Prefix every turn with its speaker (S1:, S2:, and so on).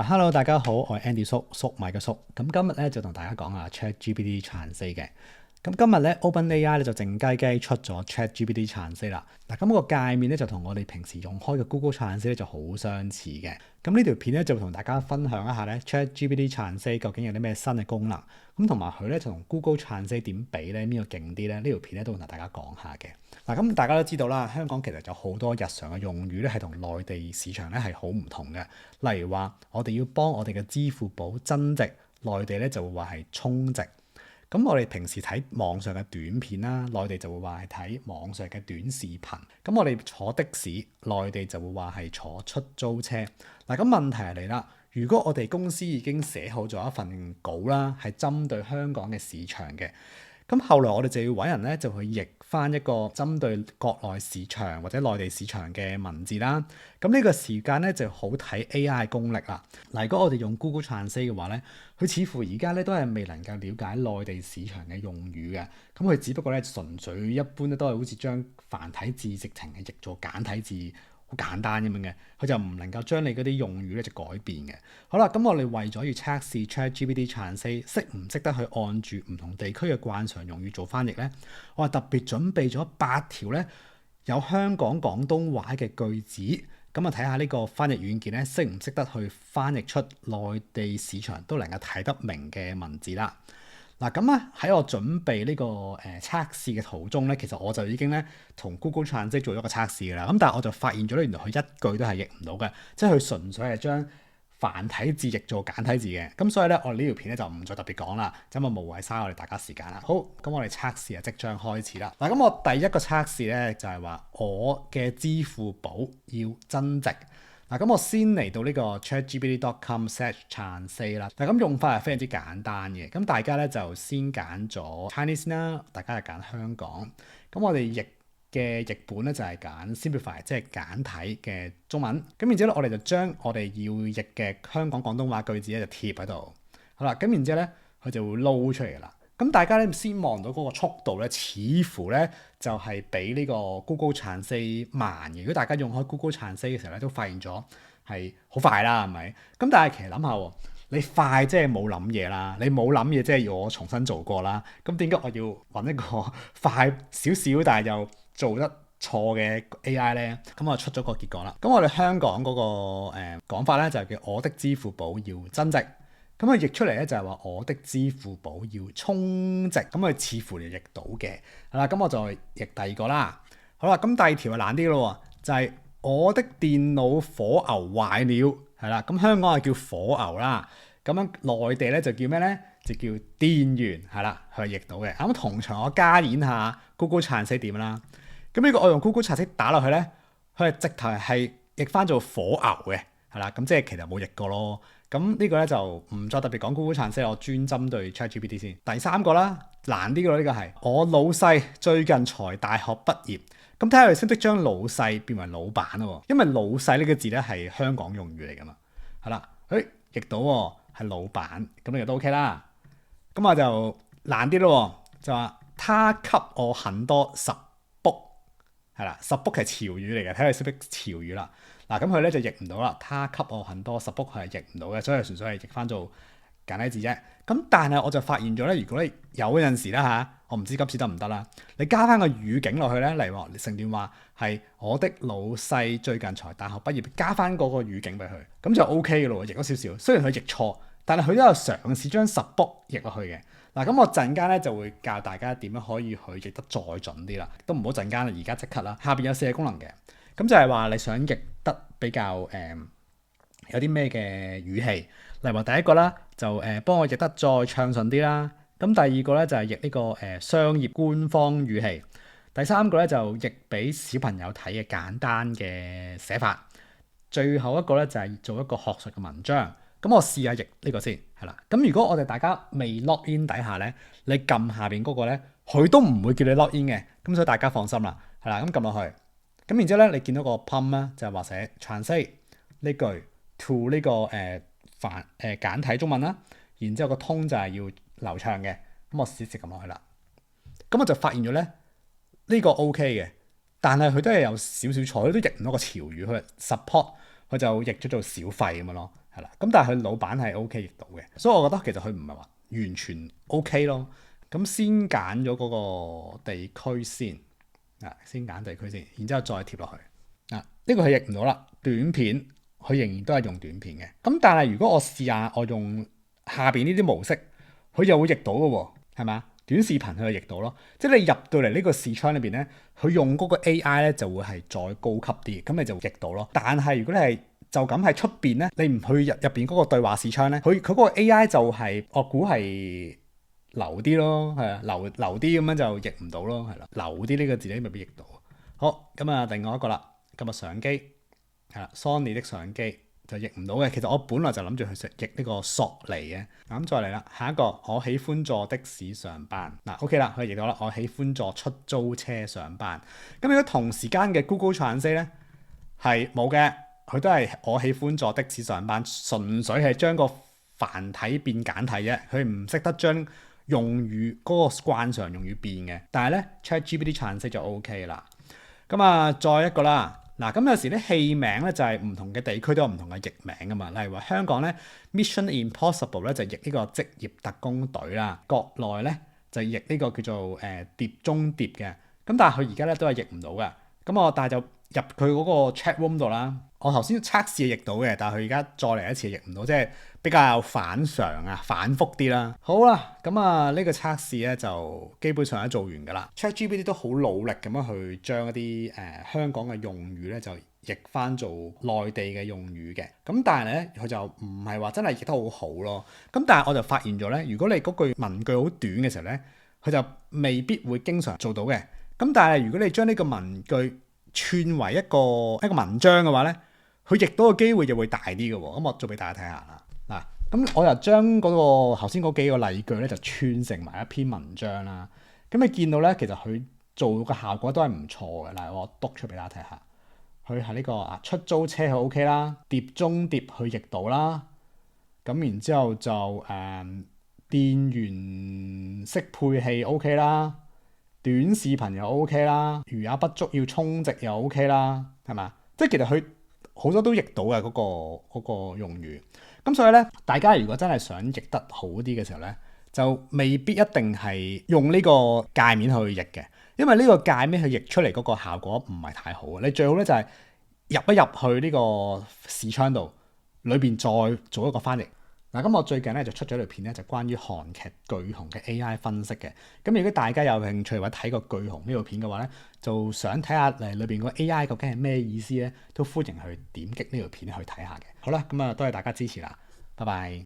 S1: Hello 大家好，我係 Andy 叔，粟米嘅叔。咁今日咧就同大家講下 ChatGPT 殘四嘅。咁今日咧 OpenAI 咧就靜雞雞出咗 ChatGPT 殘四啦。咁個界面咧就同我哋平時用開嘅 Google 殘四咧就好相似嘅。咁呢條片咧就同大家分享一下咧 ChatGPT 殘四究竟有啲咩新嘅功能。咁同埋佢咧就同 Google 殘四點比咧，邊個勁啲咧？呢條片咧都同大家講下嘅。咁大家都知道啦，香港其實有好多日常嘅用語咧，係同內地市場咧係好唔同嘅。例如話，我哋要幫我哋嘅支付寶增值，內地咧就會話係充值。咁我哋平時睇網上嘅短片啦，內地就會話係睇網上嘅短視頻。咁我哋坐的士，內地就會話係坐出租車。咁問題嚟啦，如果我哋公司已經寫好咗一份稿啦，係針對香港嘅市場嘅。咁後來我哋就要揾人咧，就去譯翻一個針對國內市場或者內地市場嘅文字啦。咁呢個時間咧就好睇 AI 功力啦。如果我哋用 Google Translate 嘅話咧，佢似乎而家咧都係未能夠了解內地市場嘅用語嘅。咁佢只不過咧純粹一般咧都係好似將繁體字直情係譯做簡體字。好簡單咁樣嘅，佢就唔能夠將你嗰啲用語咧就改變嘅。好啦，咁我哋為咗要測試 ChatGPT 殘四識唔識得去按住唔同地區嘅慣常用語做翻譯咧，我係特別準備咗8條咧有香港廣東話嘅句子，咁啊睇下呢個翻譯軟件咧識唔識得去翻譯出內地市場都能夠睇得明嘅文字啦。咁啊喺我準備呢個測試嘅途中咧，其實我就已經咧同 Google Translate 做咗個測試㗎啦。咁但係我就發現咗咧，原來佢一句都係譯唔到嘅，即係佢純粹係將繁體字譯做簡體字嘅。咁所以咧，我哋呢條片咧就唔再特別講啦，咁啊無謂嘥我哋大家時間啦。好，咁我哋測試啊即將開始啦。咁我第一個測試咧就係話我嘅支付寶要增值。咁我先嚟到呢個 ChatGPT.com/殘四啦。咁用法係非常之簡單嘅。咁大家咧就先揀咗 Chinese 啦，大家就揀香港。咁我哋譯嘅譯本咧就係揀 Simplify，即係簡體嘅中文。咁然之後咧，我哋就將我哋要譯嘅香港廣東話句子咧就貼喺度。好啦，咁然之後咧，佢就會撈出嚟啦。咁大家咧先望到嗰個速度咧，似乎咧就係比呢個 Google 殘四慢嘅。如果大家用開 Google 殘四嘅時候咧，都發現咗係好快啦，係咪？咁但係其實諗下，你快即係冇諗嘢啦，你冇諗嘢即係要我重新做過啦。咁點解我要揾一個快少少但係又做得錯嘅 AI 咧？咁我出咗個結果啦。咁我哋香港嗰個講法咧就係叫我的支付寶要增值。咁佢譯出嚟咧就係話我的支付寶要充值，咁佢似乎就譯到嘅。係啦，咁我就譯第二個啦。好啦，咁第二條就難啲咯，就係我的電腦火牛壞了。係啦，咁香港係叫火牛啦，咁樣內地咧就叫咩咧？就叫電源。係啦，佢係譯到嘅。咁同場我加演下 Google 殘四點啦。咁呢個我用 Google 殘四打落去咧，佢係直頭係譯翻做火牛嘅。係啦，咁即係其實冇譯過咯。咁呢個咧就唔再特別講 Google Translate，我專針對 ChatGPT 先。第三個啦，難啲嘅咯，呢個係我老細最近才大學畢業。咁睇下佢識唔識將老細變為老闆咯？因為老細呢個字咧係香港用語嚟噶嘛。係啦，譯到係老闆，咁呢個都 OK 啦。咁我就難啲咯，就話他給我很多十 book。係啦，十 book 係潮語嚟嘅，睇下識唔識潮語啦。咁佢咧就譯唔到啦，他給我很多十 book 係譯唔到嘅，所以純粹係譯翻做簡體字啫。咁但係我就發現咗咧，如果你有陣時啦嚇，我唔知今次得唔得啦，你加翻個語境落去咧，例如話成段話係我的老細最近才大學畢業，加翻嗰個語境俾佢，咁就 OK 嘅咯，譯咗少少。雖然佢譯錯，但係佢都有嘗試將十 book 譯落去嘅。咁我陣間咧就會教大家點樣可以去譯得再準啲啦。都唔好陣間啦，而家即刻啦。下邊有4個功能嘅。咁就係話你想譯得比較有啲咩嘅語氣，例如話第一個啦，就幫我譯得再暢順啲啦。咁第二個咧就係譯呢個商業官方語氣。第三個咧就譯俾小朋友睇嘅簡單嘅寫法。最後一個咧就係做一個學術嘅文章。咁我試下譯呢個先，係啦。咁如果我哋大家未 log in 底下咧，你撳下邊嗰個咧，佢都唔會叫你 log in 嘅。咁所以大家放心啦，係啦。咁撳落去。咁然之後咧，你見到個 prompt 咧就係話寫 translate 呢句 to 呢個簡體中文啦，然之後個 tone 就係要流暢嘅。咁我試撳落去啦，咁我就發現咗咧呢個 OK 嘅，但係佢都係有少少錯，佢都譯唔到個潮語，佢 support 佢就譯咗做小費咁樣咯，係啦。咁但係佢老闆係 OK 譯到嘅，所以我覺得其實佢唔係話完全 OK 咯。咁先揀咗嗰個地區先，先揀地區先，然之後再貼落去。呢個係譯唔到啦，短片佢仍然都係用短片嘅。咁但係如果我試下我用下邊呢啲模式，佢就會譯到嘅喎，係嘛？短視頻佢就譯到咯，即係你入到嚟呢個視窗裏邊咧，佢用嗰個 AI 咧就會係再高級啲，咁你就譯到咯。但係如果你係就咁喺出邊咧，你唔去入邊嗰個對話視窗咧，佢嗰個 AI 就係我估係流啲咯，係啊，流啲咁樣就譯唔到咯，係啦，流啲呢個字咧未必譯到。好，咁啊，另外一個啦，今日相機係啦，Sony 的相機。就譯唔到嘅，其實我本來就諗住去譯呢個索尼嘅。咁再嚟啦，下一個我喜歡坐的士上班。OK 啦，佢譯到啦，我喜歡坐出租車上班。咁如果同時間嘅 Google Translate 咧係冇嘅，佢都係我喜歡坐的士上班，純粹係將個繁體變簡體啫，佢唔識得將用語嗰個慣常用語變嘅。但係咧 ChatGPT Translate 就 OK 啦。咁啊，再一個啦。咁有時啲戲名咧就係唔同嘅地區都有唔同嘅譯名噶嘛，例如話香港咧 Mission Impossible 咧就譯呢個職業特工隊啦，國內咧就譯呢個叫做碟中諜嘅，咁但係佢而家咧都係譯唔到嘅，咁我但係就入佢嗰個 chat room 度啦，我頭先測試係譯到嘅，但係佢而家再嚟一次譯唔到，即係比較反常啊，反覆啲啦。好啦，咁啊呢個測試咧就基本上都做完噶啦。ChatGPT 都好努力咁樣去將一啲香港嘅用語咧就譯翻做內地嘅用語嘅。咁但係咧佢就唔係話真係譯得好好咯。咁但係我就發現咗咧，如果你嗰句文句好短嘅時候咧，佢就未必會經常做到嘅。咁但係如果你將呢個文句串為一個文章嘅話咧，佢譯到嘅機會就會大啲嘅喎。咁我做俾大家睇下啦。咁我又將嗰個頭先嗰幾個例句咧就串成埋一篇文章啦。咁你見到咧，其實佢做嘅效果都係唔錯嘅。嗱，我讀出俾大家睇下，佢係呢個出租車係 OK 啦，碟中諜去譯到啦。咁然之後就電源式配器 OK 啦，短視頻又 OK 啦，餘額不足要充值又 OK 啦，係嘛？即係其實佢好多都譯到嘅嗰個用語。咁所以咧，大家如果真係想譯得好啲嘅時候咧，就未必一定係用呢個界面去譯嘅，因為呢個界面去譯出嚟嗰個效果唔係太好。你最好咧就係入一入去呢個視窗度，裏邊再做一個翻譯。咁我最近咧就出咗條片咧，就關於韓劇巨熊嘅 AI 分析嘅。咁如果大家有興趣或者睇過巨熊呢條片嘅話咧，就想睇下裏邊個 AI 究竟係咩意思咧，都歡迎去點擊呢條片去睇下嘅。好啦，咁啊多謝大家支持啦，拜拜。